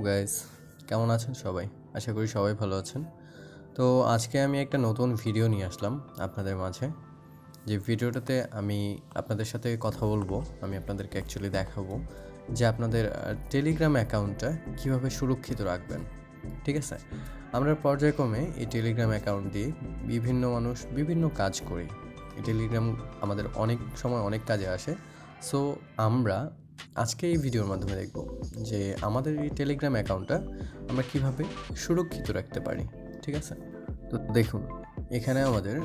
Guys, কেমন আছেন সবাই? আশা করি সবাই ভালো আছেন। তো আজকে আমি একটা নতুন ভিডিও নিয়ে আসলাম আপনাদের মাঝে। যে ভিডিওটাতে আমি আপনাদের সাথে কথা বলবো, আমি আপনাদেরকে অ্যাকচুয়ালি দেখাবো যে আপনাদের টেলিগ্রাম অ্যাকাউন্টটা কীভাবে সুরক্ষিত রাখবেন। ঠিক আছে? আমরা পর্যায়ক্রমে এই টেলিগ্রাম অ্যাকাউন্ট দিয়ে বিভিন্ন মানুষ বিভিন্ন কাজ করি। এই টেলিগ্রাম আমাদের অনেক সময় অনেক কাজে আসে। সো আমরা আজকে এই ভিডিওর মাধ্যমে দেখব যে আমাদের এই টেলিগ্রাম অ্যাকাউন্টটা আমরা কিভাবে সুরক্ষিত রাখতে পারি। ঠিক আছে? তো দেখুন, এখানে আমাদের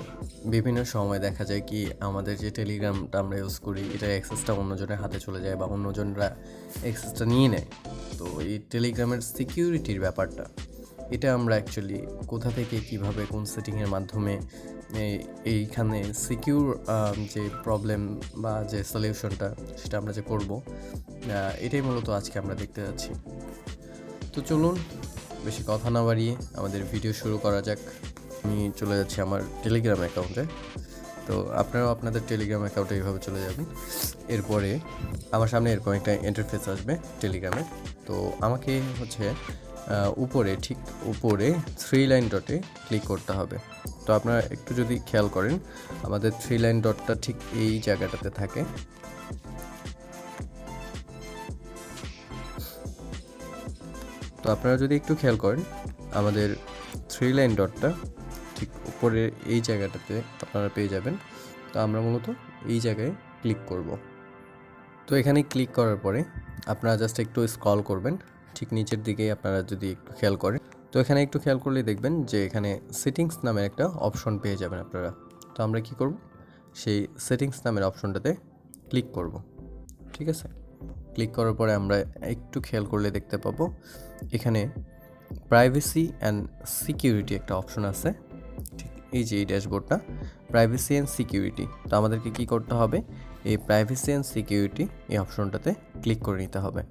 বিভিন্ন সময় দেখা যায় কি আমাদের যে টেলিগ্রামটা আমরা ইউজ করি এটার অ্যাক্সেসটা অন্যজনের হাতে চলে যায় বা অন্যজনরা অ্যাক্সেসটা নিয়ে নেয়। তো এই টেলিগ্রামের সিকিউরিটির ব্যাপারটা এটা আমরা অ্যাকচুয়ালি কোথা থেকে কিভাবে কোন সেটিংয়ের মাধ্যমে এইখানে সিকিউর যে প্রবলেম বা যে সলিউশনটা সেটা আমরা যে করব, এটাই মূলত আজকে আমরা দেখতে যাচ্ছি। তো চলুন বেশি কথা না বাড়িয়ে আমাদের ভিডিও শুরু করা যাক। আমি চলে যাচ্ছি আমার টেলিগ্রাম অ্যাকাউন্টে। তো আপনারাও আপনাদের টেলিগ্রাম অ্যাকাউন্টে এইভাবে চলে যাবেন। এরপরে আমার সামনে এরকম একটা ইন্টারফেস আসবে টেলিগ্রামের। তো আমাকে হচ্ছে উপরে ঠিক উপরে 3 লাইন ডটে ক্লিক করতে হবে। তো আপনারা একটু যদি খেয়াল করেন আমাদের 3 লাইন ডটটা ঠিক এই জায়গাটাতে থাকে। তো আপনারা যদি একটু খেয়াল করেন আমাদের 3 লাইন ডটটা ঠিক উপরে এই জায়গাটাতে আপনারা পেয়ে যাবেন। তো আমরা মূলত এই জায়গায় ক্লিক করব। তো এখানে ক্লিক করার পরে আপনারা জাস্ট একটু স্ক্রল করবেন ঠিক নিচের দিকে। আপনারা যদি একটু খেয়াল করেন তো এখানে একটু খেয়াল করলেই দেখবেন যে এখানে সেটিংস নামের একটা অপশন পেয়ে যাবেন আপনারা। তো আমরা কি করব, সেই সেটিংস নামের অপশনটাতে ক্লিক করব। ঠিক আছে? ক্লিক করার পরে আমরা একটু খেয়াল করলে দেখতে পাবো এখানে প্রাইভেসি অ্যান্ড সিকিউরিটি একটা অপশন আছে। ঠিক এই যে এই ড্যাশবোর্ডটা প্রাইভেসি অ্যান্ড সিকিউরিটি। তো আমাদেরকে কি করতে হবে, এই প্রাইভেসি অ্যান্ড সিকিউরিটি এই অপশনটাতে ক্লিক করে নিতে হবে।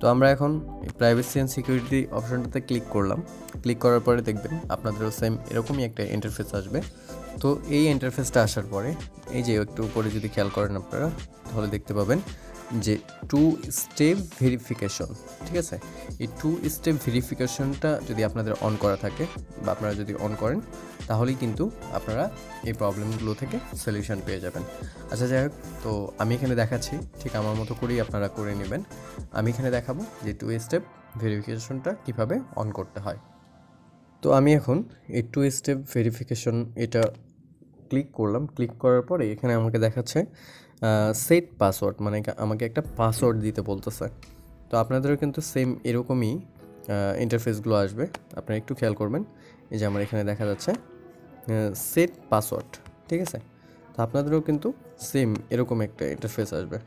তো আমরা এখন প্রাইভেসি অ্যান্ড সিকিউরিটি অপশনটাতে ক্লিক করলাম। ক্লিক করার পরে দেখবেন আপনাদেরও সেম এরকমই একটা ইন্টারফেস আসবে। তো এই ইন্টারফেসটা আসার পরে এই যে একটু উপরে যদি খেয়াল করেন আপনারা তাহলে দেখতে পাবেন যে 2 স্টেপ ভেরিফিকেশন। ঠিক আছে? এই 2 স্টেপ ভেরিফিকেশনটা যদি আপনাদের অন করা থাকে বা আপনারা যদি অন করেন তাহলেই কিন্তু আপনারা এই প্রবলেমগুলো থেকে সলিউশন পেয়ে যাবেন। আচ্ছা যাই হোক, তো আমি এখানে দেখাচ্ছি ঠিক আমার মতো করেই আপনারা করে নেবেন। আমি এখানে দেখাবো যে 2 স্টেপ ভেরিফিকেশনটা কীভাবে অন করতে হয়। তো আমি এখন এই 2 স্টেপ ভেরিফিকেশন এটা ক্লিক করলাম। ক্লিক করার পরে এখানে আমাকে দেখাচ্ছে সেট পাসওয়ার্ড, মানে আমাকে একটা পাসওয়ার্ড দিতে বলতেছে। তো আপনাদেরও কিন্তু সেম এরকমই ইন্টারফেসগুলো আসবে। আপনারা একটু খেয়াল করবেন, এই যে আমার এখানে দেখা যাচ্ছে সেট পাসওয়ার্ড। ঠিক আছে? তো আপনাদেরও কিন্তু সেম এরকম একটা ইন্টারফেস আসবে।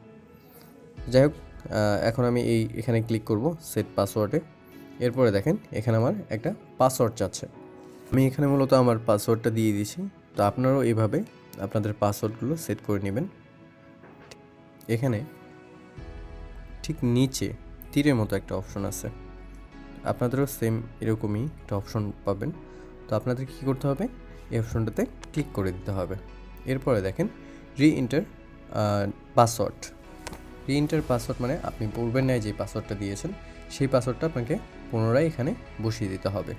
যাই হোক, এখন আমি এখানে ক্লিক করব সেট পাসওয়ার্ডে। এরপরে দেখেন এখানে আমার একটা পাসওয়ার্ড চাচ্ছে। আমি এখানে মূলত আমার পাসওয়ার্ডটা দিয়ে দিয়েছি। তো আপনারাও এইভাবে আপনাদের পাসওয়ার্ডগুলো সেট করে নেবেন। এখানে ঠিক নিচে তীরের মতো একটা অপশন আছে, আপনাদেরও সেম এরকমই একটা অপশন পাবেন। তো আপনাদের কী করতে হবে, এই অপশনটাতে ক্লিক করে দিতে হবে। এরপরে দেখেন রি-এন্টার পাসওয়ার্ড। রি-এন্টার পাসওয়ার্ড মানে আপনি পূর্বের ন্যায় যে পাসওয়ার্ডটা দিয়েছেন সেই পাসওয়ার্ডটা আপনাকে পুনরায় এখানে বসিয়ে দিতে হবে।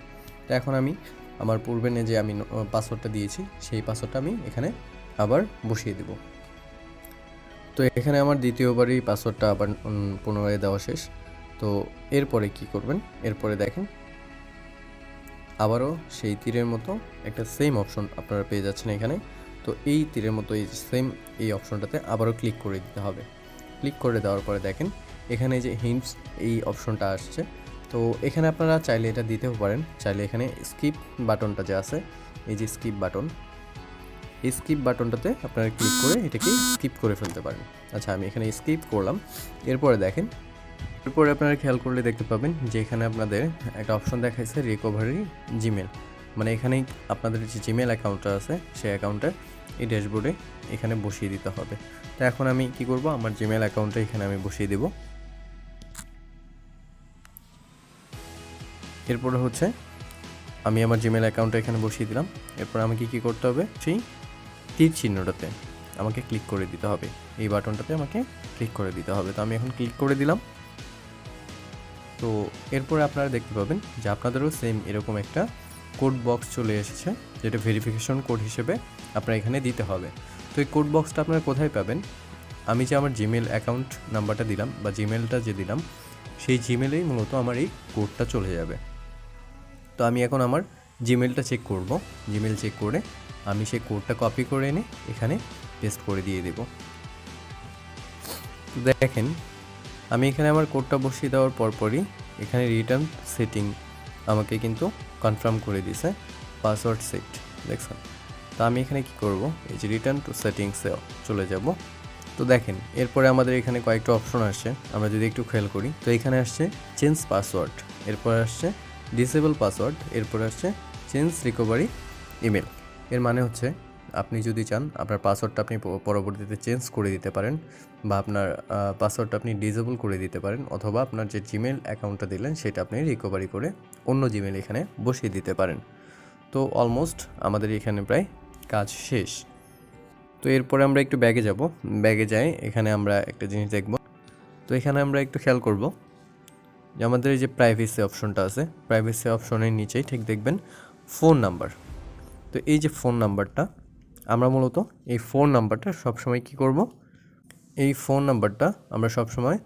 তো এখন আমি আমার পূর্বের ন্যায় যে আমি পাসওয়ার্ডটা দিয়েছি সেই পাসওয়ার্ডটা আমি এখানে আবার বসিয়ে দেব। তো এখানে আমার দ্বিতীয়বারই পাসওয়ার্ডটা আবার পুনরায় দেওয়া শেষ। তো এরপরে কি করবেন, এরপরে দেখেন আবারও সেই তীরের মতো একটা সেম অপশন আপনারা পেয়ে যাচ্ছেন এখানে। তো এই তীরের মতো এই সেম এই অপশনটাতে আবারও ক্লিক করে দিতে হবে। ক্লিক করে দেওয়ার পরে দেখেন এখানে যে হিন্টস এই অপশনটা আসছে। তো এখানে আপনারা চাইলে এটা দিতেও পারেন, চাইলে এখানে স্কিপ বাটনটা যে আছে এই যে স্কিপ বাটন, এই স্কিপ বাটনটাতে আপনারা ক্লিক করে এটাকে স্কিপ করে ফেলতে পারেন। আচ্ছা, আমি এখানে স্কিপ করলাম। এরপরে দেখেন, এরপরে আপনারা খেয়াল করলে দেখতে পাবেন যে এখানে আপনাদের একটা অপশন দেখাইছে রিকভারি জিমেল, মানে এখানেই আপনাদের যে জিমেল অ্যাকাউন্টটা আছে সেই অ্যাকাউন্টটা এই ড্যাশবোর্ডে এখানে বসিয়ে দিতে হবে। তো এখন আমি কি করব, আমার জিমেল অ্যাকাউন্টটা এখানে আমি বসিয়ে দেব। এরপরে হচ্ছে আমি আমার জিমেল অ্যাকাউন্টটা এখানে বসিয়ে দিলাম। এরপর আমাকে কি করতে হবে, সেই তীর চিহ্নটাতে আমাকে ক্লিক করে দিতে হবে, এই বাটনটাতে আমাকে ক্লিক করে দিতে হবে। তো আমি এখন ক্লিক করে দিলাম। তো এরপরে আপনারা দেখতে পাবেন যে আপনাদেরও সেম এরকম একটা কোড বক্স চলে এসেছে, যেটা ভেরিফিকেশন কোড হিসেবে আপনার এখানে দিতে হবে। তো এই কোড বক্সটা আপনারা কোথায় পাবেন? আমি যে আমার জিমেল অ্যাকাউন্ট নাম্বারটা দিলাম বা জিমেলটা যে দিলাম, সেই জিমেলেই মূলত আমার এই কোডটা চলে যাবে। তো আমি এখন আমার জিমেলটা চেক করব। জিমেল চেক করে আমি সেই কোডটা কপি করে এনে এখানে পেস্ট করে দিয়ে দেব। তো দেখেন আমি এখানে আমার কোডটা বসিয়ে দেওয়ার পরপরই এখানে রিটার্ন সেটিং আমাকে কিন্তু কনফার্ম করে দিয়েছে পাসওয়ার্ড সেট, দেখছেন। তো আমি এখানে কি করব, এই যে রিটার্ন টু সেটিংসে চলে যাব। তো দেখেন এরপরে আমাদের এখানে কয়েকটা অপশন আসছে, আমরা যদি একটু খেয়াল করি। তো এখানে আসছে চেঞ্জ পাসওয়ার্ড, এরপরে আসছে ডিসেবল পাসওয়ার্ড, এরপরে আসছে চেঞ্জ রিকভারি ইমেল। এর মানে হচ্ছে আপনি যদি চান আপনার পাসওয়ার্ডটা আপনি পরবর্তীতে চেঞ্জ করে দিতে পারেন, বা আপনার পাসওয়ার্ডটা আপনি ডিসেবল করে দিতে পারেন, অথবা আপনার যে জিমেল অ্যাকাউন্টটা দিলেন সেটা আপনি রিকভারি করে অন্য জিমেল এখানে বসিয়ে দিতে পারেন। তো অলমোস্ট আমাদের এখানে প্রায় কাজ শেষ। তো এরপরে আমরা একটু ব্যাগে যাব, ব্যাগে যাই এখানে আমরা একটা জিনিস দেখব। তো এখানে আমরা একটু খেয়াল করব যে আমাদের এই যে প্রাইভেসি অপশনটা আছে, প্রাইভেসি অপশনের নিচেই ঠিক দেখবেন ফোন নাম্বার। তো এই যে ফোন নাম্বারটা, আমরা মূলত এই ফোন নাম্বারটা সবসময় কী করব, এই ফোন নাম্বারটা আমরা সবসময়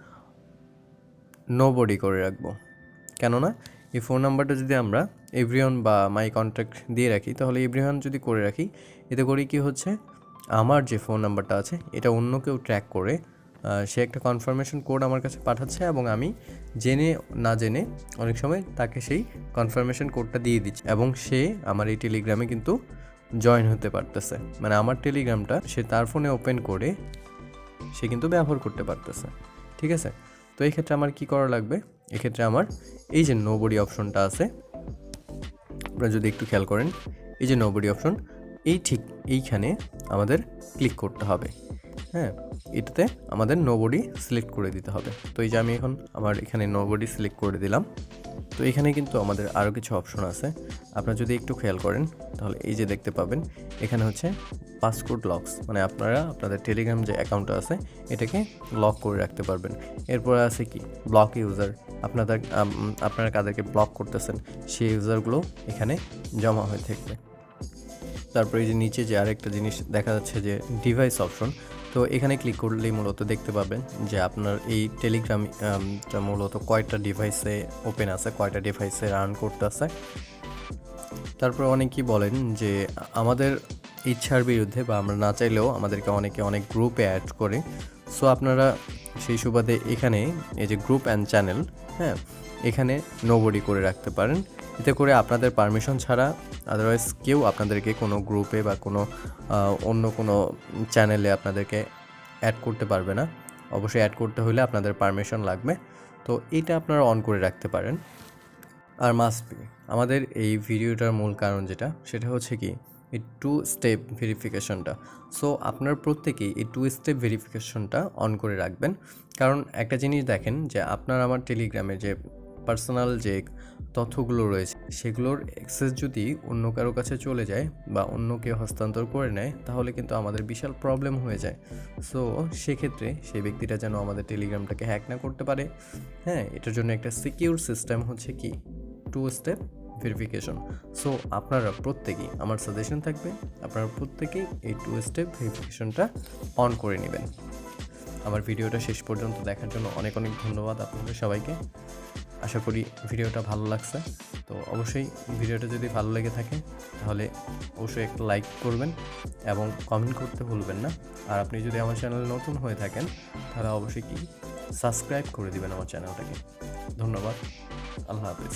নোবডি করে রাখবো। কেননা এই ফোন নাম্বারটা যদি আমরা এভরিওয়ান বা মাই কন্ট্যাক্ট দিয়ে রাখি, তাহলে এভরিওয়ান যদি করে রাখি, এতে করে কি হচ্ছে, আমার যে ফোন নাম্বারটা আছে এটা অন্য কেউ ট্র্যাক করে সে একটা কনফার্মেশন কোড আমার কাছে পাঠাচ্ছে, এবং আমি জেনে না জেনে অনেক সময় তাকে সেই কনফার্মেশন কোডটা দিয়ে দিচ্ছি, এবং সে আমার এই টেলিগ্রামে কিন্তু জয়েন হতে পারতেছে। মানে আমার টেলিগ্রামটা সে তার ফোনে ওপেন করে সে কিন্তু ব্যবহার করতে পারতেছে, ঠিক আছে। তো এই ক্ষেত্রে আমার কি করা লাগবে, এক্ষেত্রে আমার এই যে নোবডি অপশনটা আছে, আপনারা যদি একটু খেয়াল করেন, এই যে নোবডি অপশন, এই ঠিক এইখানে আমাদের ক্লিক করতে হবে। হ্যাঁ, এটাতে আমাদের নোবডি সিলেক্ট করে দিতে হবে। তো এই যে আমি এখন আমার এখানে নোবডি সিলেক্ট করে দিলাম। তো এখানে কিন্তু আমাদের আরও কিছু অপশন আছে, আপনারা যদি একটু খেয়াল করেন তাহলে এই যে দেখতে পাবেন এখানে হচ্ছে পাসকোড লকস, মানে আপনারা আপনাদের টেলিগ্রাম যে অ্যাকাউন্টটা আছে এটাকে লক করে রাখতে পারবেন। এরপরে আছে কি ব্লক ইউজার, আপনারা কাদেরকে ব্লক করতেছেন সেই ইউজারগুলো এখানে জমা হয়ে থাকবে। তারপরে এই যে নিচে যে আরেকটা জিনিস দেখা যাচ্ছে যে ডিভাইস অপশন, তো এখানে ক্লিক করলেই মূলত দেখতে পাবেন যে আপনার এই টেলিগ্রামটা মূলত কয়টা ডিভাইসে ওপেন আছে, কয়টা ডিভাইসে রান করতে আছে। তারপরে অনেকেই বলেন যে আমাদের ইচ্ছার বিরুদ্ধে বা আমরা না চাইলেও আমাদেরকে অনেকে অনেক গ্রুপে অ্যাড করে। সো আপনারা সেই সুবাদে এখানে এই যে গ্রুপ অ্যান্ড চ্যানেল, হ্যাঁ, এখানে নোবডি করে রাখতে পারেন। এতে করে আপনাদের পারমিশন ছাড়া আদারওয়াইজ কেউ আপনাদেরকে কোনো গ্রুপে বা কোনো অন্য কোনো চ্যানেলে আপনাদেরকে অ্যাড করতে পারবে না। অবশ্যই অ্যাড করতে হলে আপনাদের পারমিশন লাগবে। তো এটা আপনারা অন করে রাখতে পারেন। আর মাস্ট বি আমাদের এই ভিডিওটার মূল কারণ যেটা, সেটা হচ্ছে কি এই 2 স্টেপ ভেরিফিকেশনটা। সো আপনার প্রত্যেকেই এই 2 স্টেপ ভেরিফিকেশনটা অন করে রাখবেন। কারণ একটা জিনিস দেখেন যে আপনার আমার টেলিগ্রামে যে পার্সোনাল যে তথ্যগুলো রয়েছে সেগুলোর অ্যাক্সেস যদি অন্য কারো কাছে চলে যায় বা অন্য কেউ হস্তান্তর করে নেয়, তাহলে কিন্তু আমাদের বিশাল প্রবলেম হয়ে যায়। সো সেক্ষেত্রে সেই ব্যক্তিটা যেন আমাদের টেলিগ্রামটাকে হ্যাক না করতে পারে, হ্যাঁ, এটার জন্য একটা সিকিউর সিস্টেম হচ্ছে কি 2 স্টেপ ভেরিফিকেশন। সো আপনারা প্রত্যেকেই, আমার সাজেশন থাকবে, আপনারা প্রত্যেকেই এই 2 স্টেপ ভেরিফিকেশনটা অন করে নেবেন। আমার ভিডিওটা শেষ পর্যন্ত দেখার জন্য অনেক অনেক ধন্যবাদ আপনাদের সবাইকে। আশা করি ভিডিওটা ভালো লাগছে। তো অবশ্যই ভিডিওটা যদি ভালো লেগে থাকে তাহলে অবশ্যই একটা লাইক করবেন এবং কমেন্ট করতে ভুলবেন না। আর আপনি যদি আমার চ্যানেলে নতুন হয়ে থাকেন তাহলে অবশ্যই কি সাবস্ক্রাইব করে দিবেন আমার চ্যানেলটাকে। ধন্যবাদ, আল্লাহ হাফেজ।